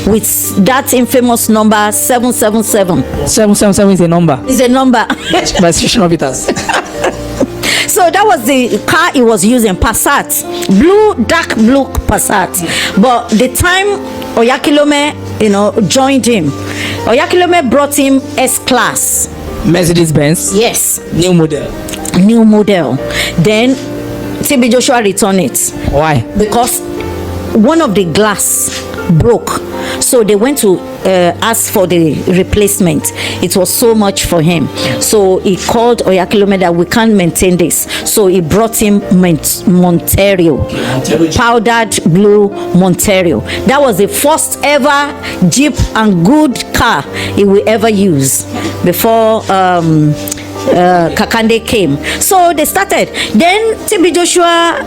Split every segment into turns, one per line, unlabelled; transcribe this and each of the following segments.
with that infamous number 777.
777 is a number.
It's a number.
By Association of Peters.
So that was the car he was using, Passat, dark blue Passat. But the time Oyakilome, joined him, Oyakilome brought him S-Class.
Mercedes-Benz.
Yes.
New model.
Then TB Joshua returned it.
Why?
Because one of the glass broke, so they went to ask for the replacement. It was so much for him, so he called Oyakilome that we can't maintain this, so he brought him Monterio, powdered blue Monterio. That was the first ever Jeep and good car he will ever use before Kakande came. So they started. Then TB Joshua,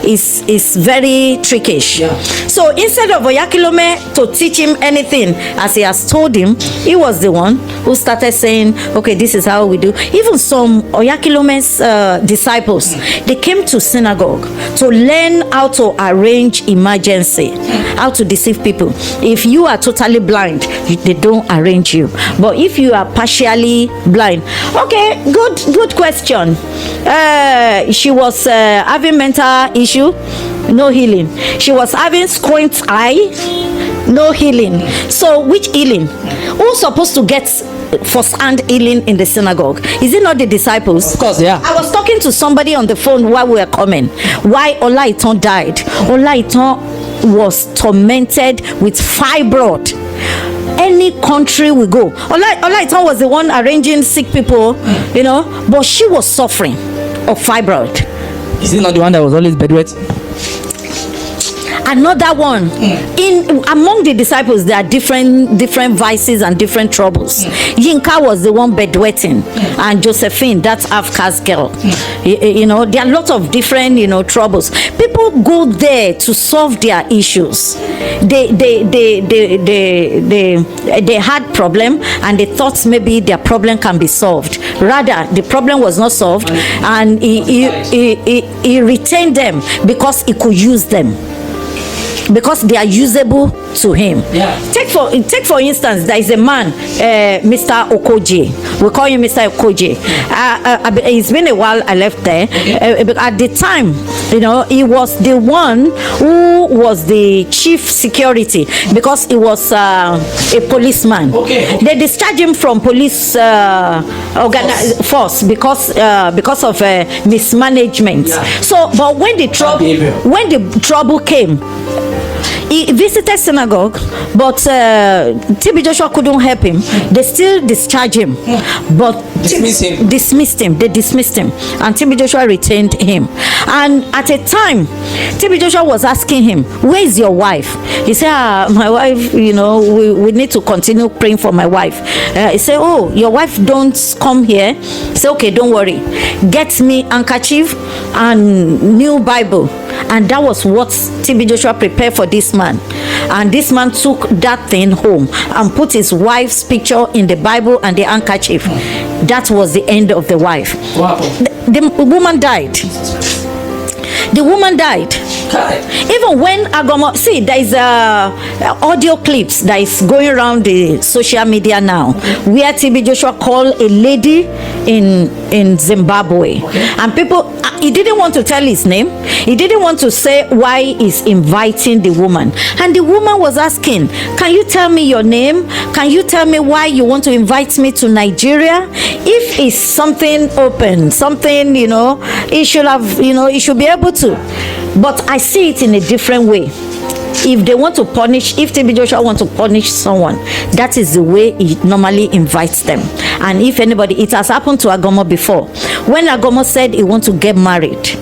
is very trickish. Yeah. So instead of Oyakilome to teach him anything, as he has told him, he was the one who started saying, okay, this is how we do. Even some Oyakilome's disciples, they came to synagogue to learn how to arrange emergency, how to deceive people. If you are totally blind, they don't arrange you. But if you are partially blind, okay, good question. She was having mental issue, no healing. She was having squint eye, no healing. So which healing? Who's supposed to get first-hand healing in the synagogue? Is it not the disciples?
Of course, yeah.
I was talking to somebody on the phone while we were coming. Why Olaitan died? Olaitan was tormented with fibroid. Any country we go, Olaitan was the one arranging sick people, but she was suffering of fibroid.
Is it not the one that was always bedwetting?
Another one. Among the disciples, there are different vices and different troubles. Yinka was the one bedwetting, and Josephine, that's Afka's girl. There are lots of different troubles. People go there to solve their issues. They had problem, and they thought maybe their problem can be solved. Rather, the problem was not solved, and he retained them because he could use them, because they are usable to him.
Yeah.
Take for instance, there is a man, Mr. Okoje. We call him Mr. Okoje. It's been a while I left there. At the time, he was the one who was the chief security, because he was a policeman.
Okay.
They discharged him from police force because of mismanagement. Yeah. So, but when the trouble came, he visited synagogue, but TB Joshua couldn't help him. They still discharged him, but dismissed him. They dismissed him, and TB Joshua retained him. And at a time, TB Joshua was asking him, "Where is your wife?" He said, "My wife, we need to continue praying for my wife." He said, "Oh, your wife don't come here." He said, "Okay, don't worry. Get me handkerchief and new Bible." And that was what TB Joshua prepared for this man. And this man took that thing home and put his wife's picture in the Bible and the handkerchief. That was the end of the wife.
Wow.
The woman died. The woman died. Even when Agomo, see, there is audio clips that is going around the social media now, where TB Joshua called a lady in Zimbabwe, and people, he didn't want to tell his name. He didn't want to say why he's inviting the woman, and the woman was asking, "Can you tell me your name? Can you tell me why you want to invite me to Nigeria? If it's something open, something, he should have, he should be able to." But I see it in a different way. If they want to punish, if TB Joshua wants to punish someone, that is the way he normally invites them. And if anybody, it has happened to Agomo before. When Agomo said he wants to get married,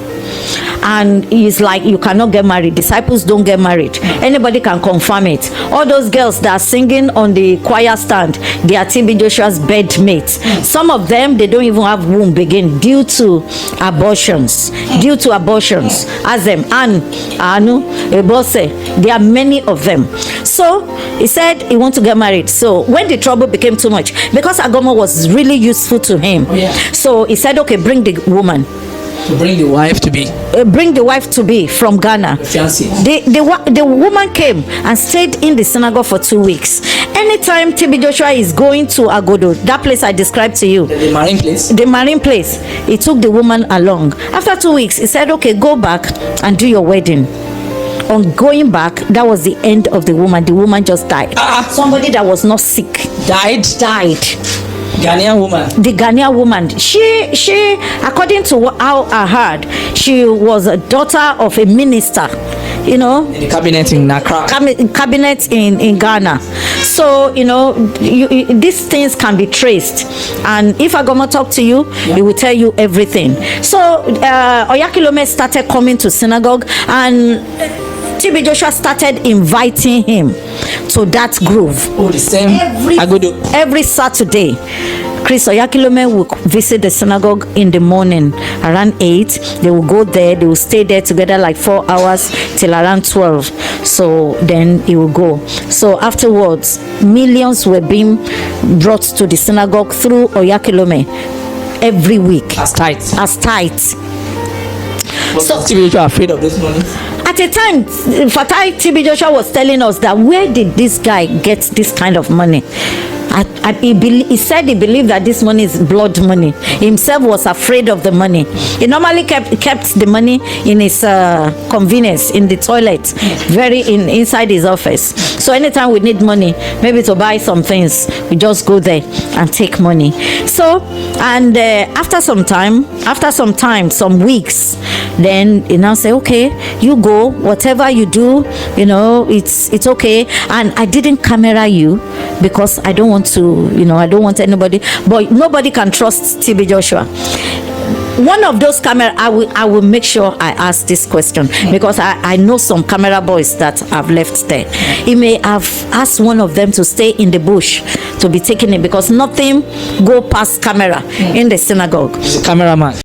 and he's like, you cannot get married, disciples don't get married, anybody can confirm it. All those girls that are singing on the choir stand, they are TB Joshua's bed mates. Some of them, they don't even have womb again due to abortions. As them and Anu Ebose, there are many of them. So he said he wants to get married. So when the trouble became too much, because Agomo was really useful to him, so he said, okay, bring the woman.
To bring the wife to be.
Bring the wife to be from Ghana.
Fiancé.
The woman came and stayed in the synagogue for 2 weeks. Anytime TB Joshua is going to Agodo, that place I described to you,
The marine place.
the marine place, he took the woman along. After 2 weeks, he said, okay, go back and do your wedding. On going back, that was the end of the woman. The woman just died. Somebody that was not sick
Died. Ghanaian woman.
The Ghanaian woman, she according to how I heard, she was a daughter of a minister, you know,
In the cabinet in Accra.
cabinet in Ghana. So, you know, these things can be traced. And if I'm gonna talk to you, he will tell you everything. So, Oyakilome started coming to synagogue, and TB Joshua started inviting him to that grove.
Oh, the same.
Every Saturday, Chris Oyakilome will visit the synagogue in the morning around 8. They will go there. They will stay there together like 4 hours till around 12. So then he will go. So afterwards, millions were being brought to the synagogue through Oyakilome every week.
As tight.
So
TB Joshua afraid of this money?
at a time, Fatai TB Joshua was telling us that where did this guy get this kind of money? He said he believed that this money is blood money. He himself was afraid of the money. He normally kept the money in his convenience in the toilet, inside his office. So anytime we need money, maybe to buy some things, we just go there and take money. So and after some time, some weeks, then he now say, okay, you go, whatever you do, you know, it's okay. And I didn't camera you because I don't want to, you know, I don't want anybody, but nobody can trust TB Joshua. One of those camera, I will make sure I ask this question because I know some camera boys that have left there. He may have asked one of them to stay in the bush to be taking it because nothing go past camera in the synagogue.
He's a cameraman.